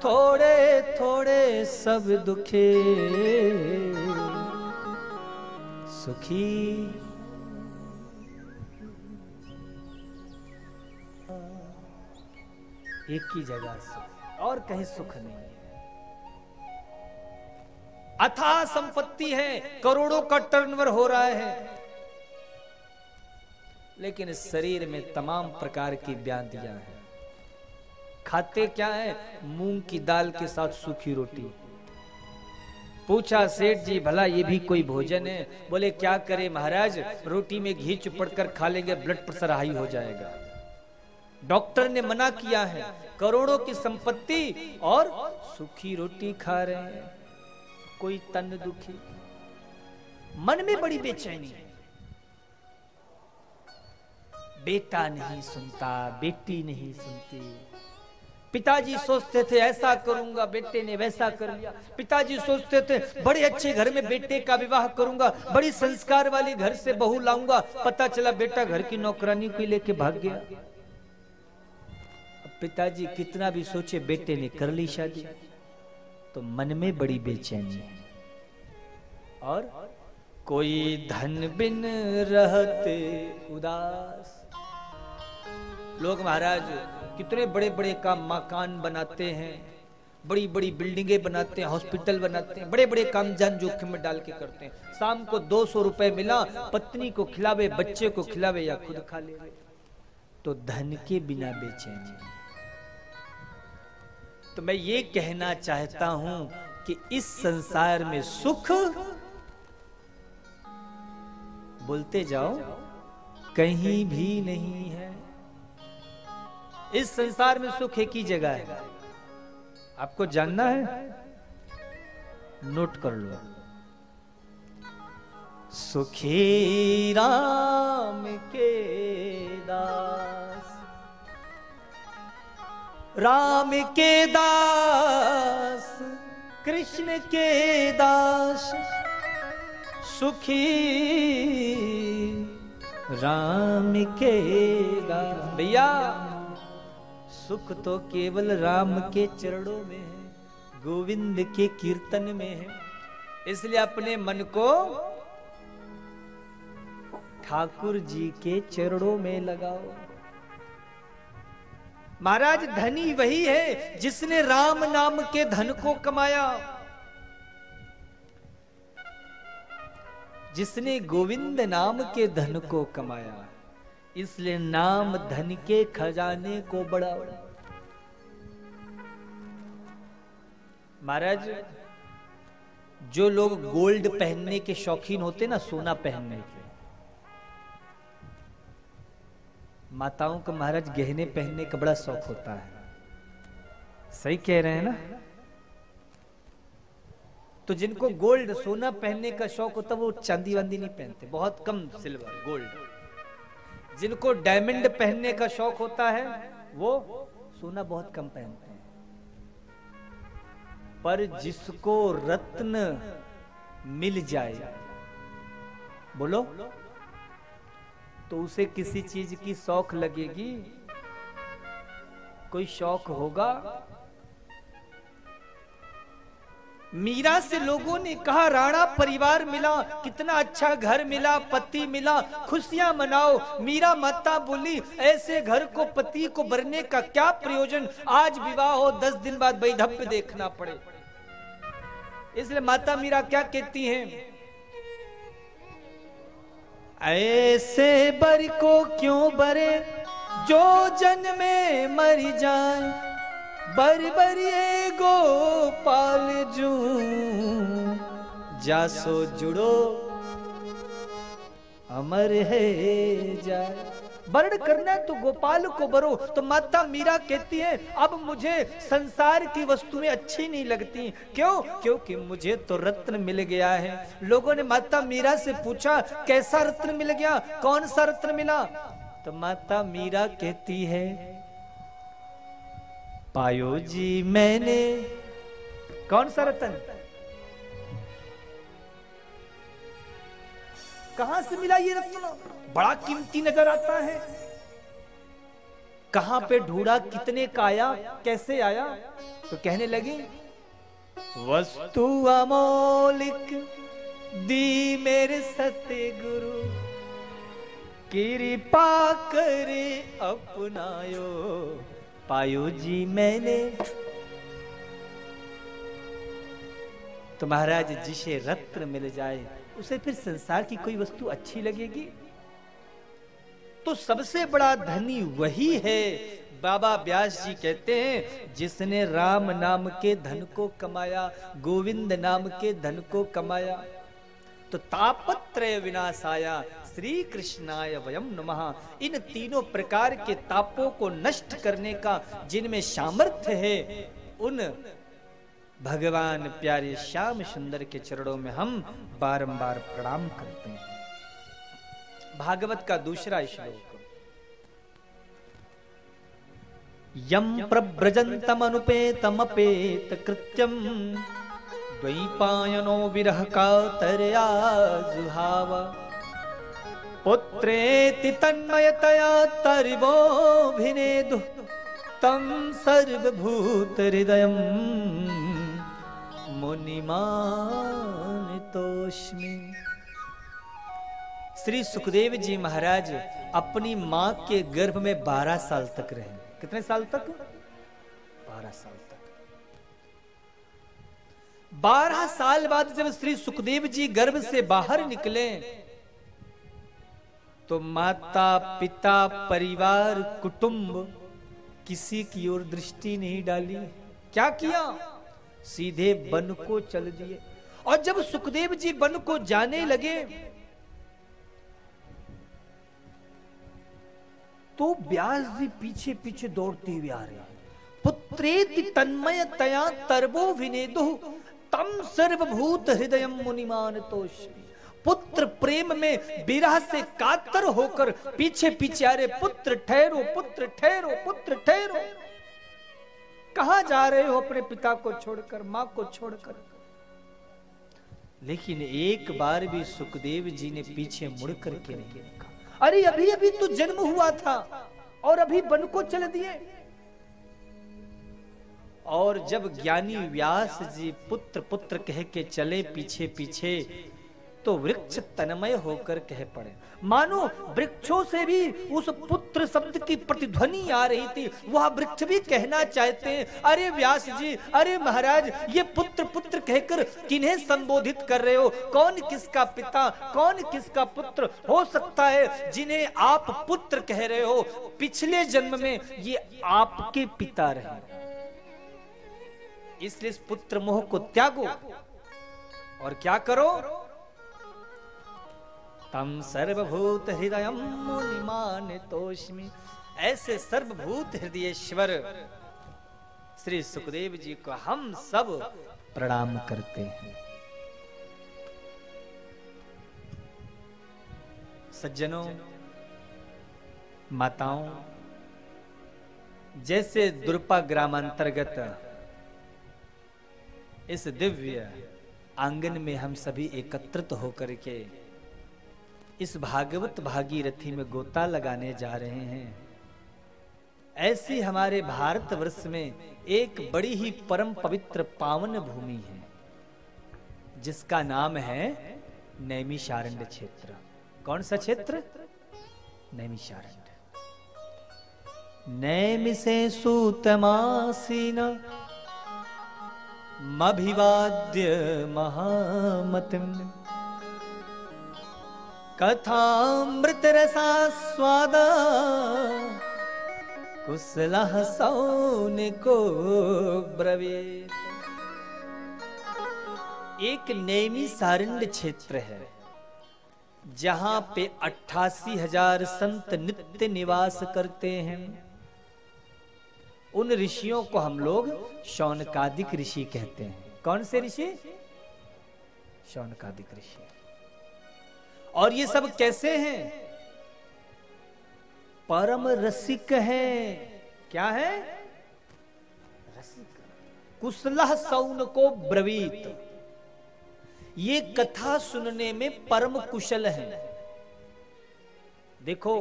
थोड़े थोड़े सब दुखे सुखी एक ही जगह सुख और कहीं सुख नहीं है। अथाह संपत्ति है, करोड़ों का टर्नओवर हो रहा है, लेकिन इस शरीर में तमाम प्रकार की व्याधियां हैं। खाते क्या है? मूंग की दाल के साथ सूखी रोटी। पूछा सेठ जी भला ये भी कोई भोजन है? बोले क्या करे महाराज, रोटी में घी चिपड़ कर खा लेंगे, ब्लड प्रेशर हाई हो जाएगा। डॉक्टर ने मना किया है। करोड़ों की संपत्ति और सूखी रोटी खा रहे हैं। कोई तन दुखी, मन में बड़ी बेचैनी है। बेटा नहीं सुनता, बेटी नहीं सुनती। पिताजी सोचते थे ऐसा करूंगा, बेटे ने वैसा कर लिया। पिताजी सोचते थे बड़े अच्छे घर में बेटे का विवाह करूंगा, बड़ी संस्कार वाली घर से बहू लाऊंगा, पता चला बेटा घर की नौकरानी को लेके भाग गया। अब पिताजी कितना भी सोचे, बेटे ने कर ली शादी, तो मन में बड़ी बेचैनी है। और कोई धन बिन रहते उदास। लोग महाराज कितने बड़े बड़े का मकान बनाते हैं, बड़ी बड़ी बिल्डिंगें बनाते हैं, हॉस्पिटल बनाते हैं, बड़े बड़े काम जान जोखिम में डाल के करते हैं। शाम को 200 रुपए मिला, पत्नी को खिलावे, बच्चे को खिलावे या खुद खा ले, तो धन के बिना बेचैनी। तो मैं ये कहना चाहता हूं कि इस संसार में सुख, बोलते जाओ, कहीं भी नहीं है। इस संसार में सुख एक ही जगह है। आपको जानना है? नोट कर लो। सुखी राम के दास, राम के दास, कृष्ण के दास, सुखी राम के दास। भैया सुख तो केवल राम के चरणों में है, गोविंद के कीर्तन में है। इसलिए अपने मन को ठाकुर जी के चरणों में लगाओ। महाराज धनी वही है जिसने राम नाम के धन को कमाया, जिसने गोविंद नाम के धन को कमाया। इसलिए नाम धन के खजाने को बढ़ाओ। महाराज जो लोग गोल्ड पहनने के शौकीन होते ना, सोना पहनने के, माताओं को महाराज गहने पहनने का बड़ा शौक होता है। सही कह रहे हैं ना? तो जिनको गोल्ड सोना पहनने का शौक होता है वो चांदी वांदी नहीं पहनते, बहुत कम सिल्वर गोल्ड। जिनको डायमंड पहनने का शौक होता है वो सोना बहुत कम पहनते हैं। पर जिसको रत्न मिल जाए, बोलो, तो उसे किसी चीज की शौक लगेगी? कोई शौक होगा? मीरा से लोगों ने कहा राणा परिवार मिला, कितना अच्छा घर मिला, पति मिला, खुशियां मनाओ। मीरा माता बोली ऐसे घर को, पति को भरने का क्या प्रयोजन, आज विवाह हो 10 दिन बाद वैधव्य देखना पड़े। इसलिए माता मीरा क्या कहती हैं? ऐसे बर को क्यों बरे जो जन्मे मर जाए, बर बरिए गोपाल जू जासो जुड़ो अमर है जाए। वर्ण करना है तो गोपाल को बरो। तो माता मीरा कहती है अब मुझे संसार की वस्तुएं अच्छी नहीं लगती। क्यों? क्योंकि मुझे तो रत्न मिल गया है। लोगों ने माता मीरा से पूछा कैसा रत्न मिल गया, कौन सा रत्न मिला? तो माता मीरा कहती है पायो जी मैंने। कौन सा रत्न? कहां से मिला ये रत्न? बड़ा कीमती नजर आता है। कहां पे ढूंढा, कितने का आया, कैसे आया? तो कहने लगे वस्तु अमोलिक दी मेरे सतगुरु, कृपा करे अपनायो, पायो जी मैंने। तो महाराज जिसे रत्न मिल जाए उसे फिर संसार की कोई वस्तु अच्छी लगेगी? तो सबसे बड़ा धनी वही है। बाबा व्यास जी कहते हैं जिसने राम नाम के धन को कमाया, गोविंद नाम के धन को कमाया, तो तापत्रय विनाशाया श्री कृष्णाय वयम नमः। इन तीनों प्रकार के तापों को नष्ट करने का जिनमें सामर्थ्य है, उन भगवान प्यारे श्याम सुंदर के चरणों में हम बारंबार प्रणाम करते हैं। भागवत का दूसरा श्लोक। यम प्रव्रजन्तम अनुपेतमपेत कृत्यम, द्वैपायनो विरह कातरया जुहाव, पुत्रेति तन्मयतया तरिवोऽभिनेदुः, तं सर्वभूत हृदयं मुनिमानितोऽस्मि। श्री सुखदेव जी महाराज अपनी मां के गर्भ में 12 साल तक रहे। कितने साल तक? 12 साल तक। 12 साल बाद जब श्री सुखदेव जी गर्भ से बाहर निकले तो माता पिता परिवार कुटुंब किसी की ओर दृष्टि नहीं डाली। क्या किया? सीधे वन को चल दिए। और जब सुखदेव जी वन को जाने लगे तो व्यास जी पीछे पीछे दौड़ते हुए आ रहे हैं। पुत्रेति तन्मयतया तर्वो विनेदुः, तम सर्वभूत हृदयम मुनिमानितोऽस्मि। पुत्र प्रेम में विरह से कातर होकर पीछे पीछे आ रहे, पुत्र ठहरो, पुत्र ठहरो, पुत्र ठहरो। कहां जा रहे हो अपने पिता को छोड़कर, मां को छोड़कर? लेकिन एक बार भी सुखदेव जी ने पीछे मुड़कर के नहीं देखा। अरे अभी अभी तो जन्म हुआ था और अभी वन को चल दिए। और जब ज्ञानी व्यास जी पुत्र पुत्र कह के चले पीछे पीछे, तो वृक्ष तन्मय होकर कह पड़े। मानो वृक्षों से भी उस पुत्र शब्द की प्रतिध्वनि आ रही थी। वह वृक्ष भी कहना चाहते हैं, अरे व्यास जी, अरे महाराज, ये पुत्र पुत्र कहकर किन्हें संबोधित कर रहे हो? कौन किसका पिता, कौन किसका पुत्र हो सकता है जिन्हें आप पुत्र कह रहे हो? पिछले जन्म में ये आपके पिता रहे। इसलिए इस पुत्र मोह को त्यागो और क्या करो? तम सर्वभूत हृदयम मुनिमानितोऽस्मि। ऐसे सर्वभूत हृदयेश्वर श्री सुखदेव जी को हम सब प्रणाम करते हैं। सज्जनों, माताओं, जैसे दुर्पा ग्रामांतर्गत इस दिव्य आंगन में हम सभी एकत्रित होकर के इस भागवत भागीरथी में गोता लगाने जा रहे हैं, ऐसी हमारे भारतवर्ष में एक बड़ी ही परम पवित्र पावन भूमि है जिसका नाम है नैमिषारण्य क्षेत्र। कौन सा क्षेत्र? नैमिषारण्य। नैमिषे सूतमासीन मभिवाद्य महामतिम, कथामृत रसास्वाद कुशलः सौनिको ब्रवीत। एक नैमिषारण्य क्षेत्र है जहां पे 88,000 संत नित्य निवास करते हैं। उन ऋषियों को हम लोग शौनकादिक ऋषि कहते हैं। कौन से ऋषि? शौनकादिक ऋषि। और ये सब कैसे हैं? परम रसिक हैं। क्या है? रसिक। कुशलः सौनको ब्रवीत। ये कथा सुनने में परम कुशल है। देखो,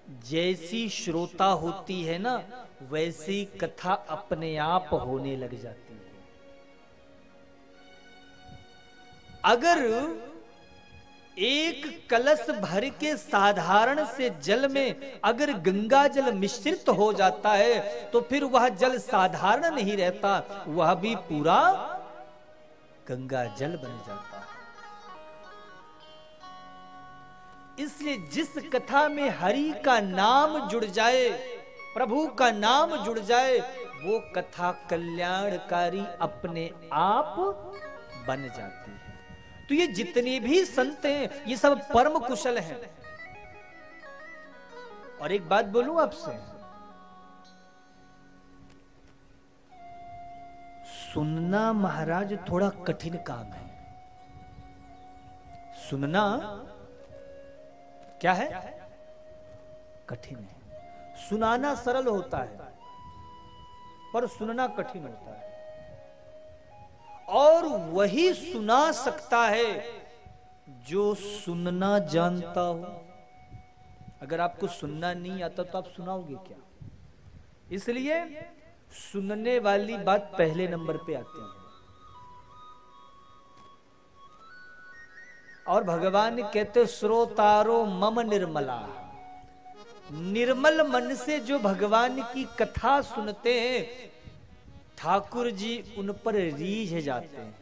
जैसी श्रोता होती है ना, वैसी कथा अपने आप होने लग जाती है। अगर एक कलश भर के साधारण से जल में अगर गंगा जल मिश्रित हो जाता है तो फिर वह जल साधारण नहीं रहता, वह भी पूरा गंगा जल बन जाता है। इसलिए जिस कथा में हरि का नाम जुड़ जाए, प्रभु का नाम जुड़ जाए, वो कथा कल्याणकारी अपने आप बन जाती है। तो ये जितने भी संत हैं ये सब परम कुशल हैं। और एक बात बोलूं आपसे, सुनना महाराज थोड़ा कठिन काम है। सुनना क्या है? कठिन है। सुनाना सरल होता है पर सुनना कठिन होता है। और वही सुना सकता है जो सुनना जानता हो। अगर आपको सुनना नहीं आता तो आप सुनाओगे क्या? इसलिए सुनने वाली बात पहले नंबर पे आती है। और भगवान कहते श्रोतारो मम निर्मला, निर्मल मन से जो भगवान की कथा सुनते हैं ठाकुर जी उन पर रीझ जाते हैं।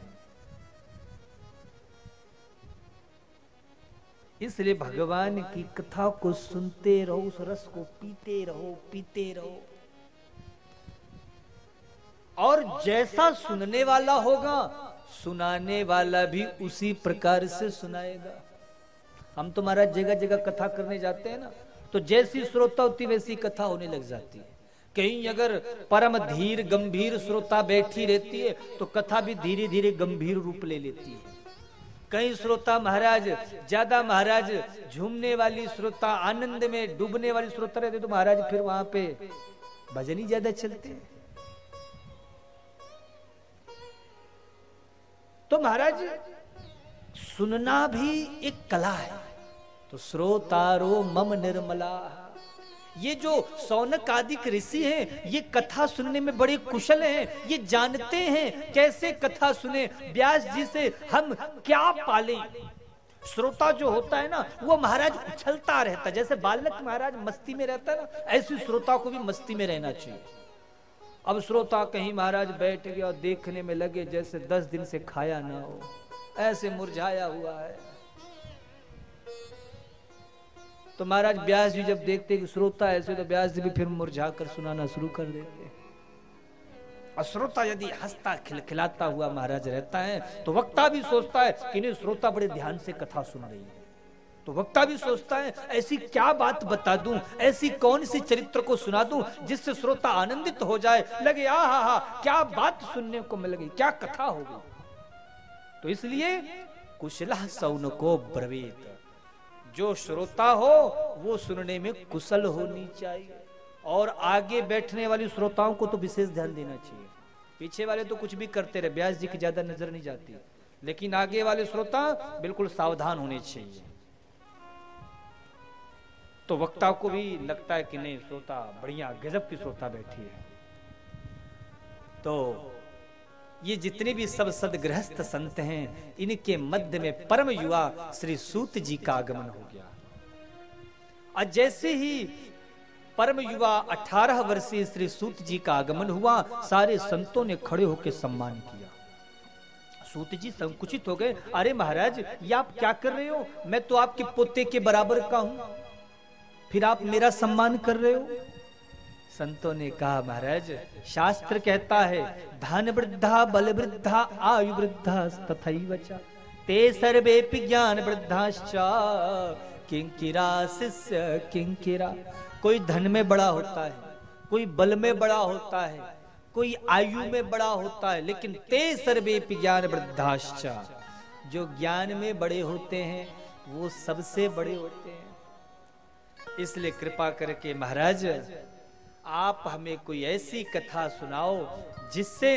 इसलिए भगवान की कथा को सुनते रहो, उस रस को पीते रहो, पीते रहो। और जैसा सुनने वाला होगा सुनाने वाला भी उसी प्रकार से सुनाएगा। हम तो महाराज जगह जगह कथा करने जाते हैं ना, तो जैसी श्रोता होती वैसी कथा होने लग जाती है। कहीं अगर परम धीर गंभीर श्रोता बैठी रहती है तो कथा भी धीरे धीरे गंभीर रूप ले लेती है। कहीं श्रोता महाराज ज्यादा महाराज झूमने वाली श्रोता, आनंद में डूबने वाली श्रोता रहते तो महाराज फिर वहां पे भजन ही ज्यादा चलते हैं। तो महाराज सुनना भी एक कला है। तो श्रोतारो मम निर्मला, ये जो सौनक आदि ऋषि हैं ये कथा सुनने में बड़े कुशल हैं। ये जानते हैं कैसे कथा सुने, व्यास जी से हम क्या पालें। श्रोता जो होता है ना वो महाराज उछलता रहता, जैसे बालक महाराज मस्ती में रहता है ना, ऐसी श्रोता को भी मस्ती में रहना चाहिए। अब श्रोता कहीं महाराज बैठ गया और देखने में लगे जैसे 10 दिन से खाया ना हो, ऐसे मुरझाया हुआ है। तो महाराज व्यास जी जब देखते कि श्रोता ऐसे, तो व्यास जी भी फिर मुरझा कर सुनाना शुरू कर देते। और श्रोता यदि हंसता खिलखिलाता हुआ महाराज रहता है तो वक्ता भी सोचता है कि नहीं श्रोता बड़े ध्यान से कथा सुन रही है। तो वक्ता भी सोचता है ऐसी क्या बात बता दूं, ऐसी कौन सी चरित्र को सुना दूं जिससे श्रोता आनंदित हो जाए, लगे आहा क्या बात सुनने को मिल गई, क्या कथा हो गई। तो इसलिए कुशलः सौनको ब्रवीत, जो श्रोता हो वो सुनने में कुशल होनी चाहिए। और आगे बैठने वाली श्रोताओं को तो विशेष ध्यान देना चाहिए। पीछे वाले तो कुछ भी करते रहे, व्यास जी की ज्यादा नजर नहीं जाती, लेकिन आगे वाले श्रोता बिल्कुल सावधान होने चाहिए। तो वक्ता को भी लगता है कि नहीं श्रोता बढ़िया गजब की श्रोता बैठी है। तो ये जितने भी सब सदगृहस्थ संत हैं इनके मध्य में परम युवा श्री सूत जी का आगमन हो गया। और जैसे ही परम युवा 18 वर्षीय श्री सूत जी का आगमन हुआ, सारे संतों ने खड़े होकर सम्मान किया। सूत जी संकुचित हो गए, अरे महाराज ये आप क्या कर रहे हो, मैं तो आपके पोते के बराबर का हूं, फिर आप मेरा सम्मान कर रहे हो। संतों ने कहा महाराज शास्त्र कहता है धन वृद्धा बल वृद्धा आयु वृद्धा तथैव च ते सर्वेपि ज्ञान वृद्धाश्च किंकिरा शिष्य किंकिरा। कोई धन में बड़ा होता है, कोई बल में बड़ा होता है, कोई आयु में बड़ा होता है, लेकिन ते सर्वेपि ज्ञान वृद्धाश्च, जो ज्ञान में बड़े होते हैं वो सबसे बड़े होते हैं। इसलिए कृपा करके महाराज आप हमें कोई ऐसी कथा सुनाओ जिससे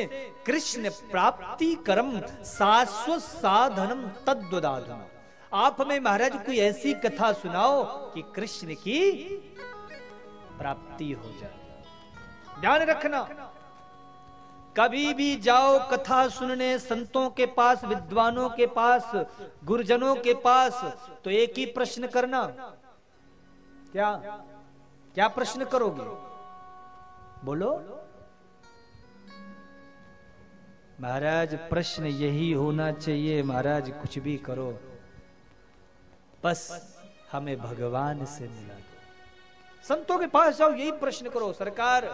कृष्ण प्राप्ति कर्म शाश्वत साधनम तद्वदाधनम। आप हमें महाराज कोई ऐसी कथा सुनाओ कि कृष्ण की प्राप्ति हो जाए। ध्यान रखना, कभी भी जाओ कथा सुनने संतों के पास, विद्वानों के पास, गुरुजनों के पास, तो एक ही प्रश्न करना। क्या क्या प्रश्न करोगे? बोलो। महाराज प्रश्न यही होना चाहिए, महाराज कुछ भी करो, बस हमें भगवान से मिला दो। संतों के पास जाओ, यही प्रश्न करो, सरकार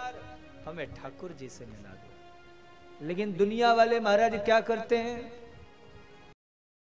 हमें ठाकुर जी से मिला दो। लेकिन दुनिया वाले महाराज क्या करते हैं?